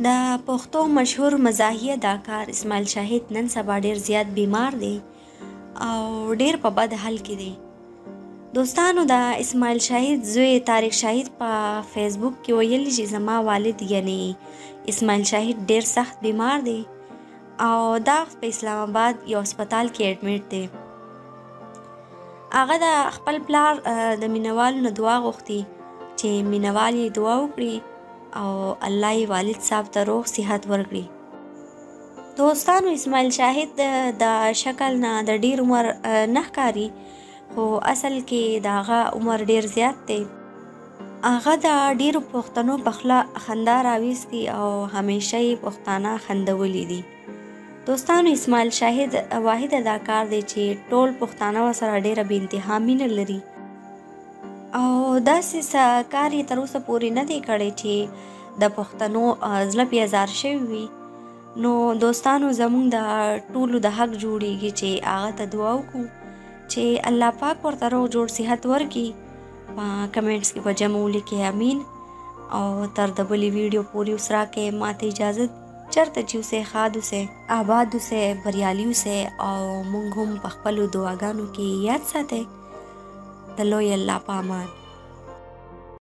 د پښتو مشهور مزاحیه اداکار اسماعیل شاهد نن سبا ډیر زیات بیمار دی او ډیر په بد حال کې دی. دوستانو د اسماعیل شاهد زوی طارق شاهد په فیسبوک کې ویلي چې زما والد یعنی اسماعیل شاهد ډیر سخت بیمار دی او دا په اسلام آباد یو هسپتال کې اډمیټ دی. هغه د خپل پلار د مینوالو نه دعا غوښتي چې مینوال یې دعا وکړي او الله یې والد صاحب ته روغ صحت ورکړي. دوستانو اسماعیل شاهد د شکل نه د ډیر عمر نه ښکاري خو اصل کې د هغه عمر ډیر زیات دی. هغه د ډیرو پښتنو په خوله خندا راویستي او همیشه یې پښتانه خندولي دي. دوستانو اسماعیل شاهد واحد اداکار دی چې ټول پښتانه ورسره ډیره بې انتها مینه لري او داسې څه کار یې تر اوسه پورې نه دی کړی چې د پښتنو زړه پې ازار شوي وي. نو دوستانو زموږ د ټولو د حق جوړیږي چې هغه ته دعا وکړو چې الله پاک ورته روغ جوړ صحت ورکړي. په کمنټس کې به جمع ولیکئ امین او تر د بلې ویډیو پورې اوس راکئ. ماته اجازه چرته چې اوسئ ښاد اوسئ آباد اوسئ بریالي اوسئ او موږ هم په خپلو دعاګانو کې یاد ساتئ. د لوی الله په امان.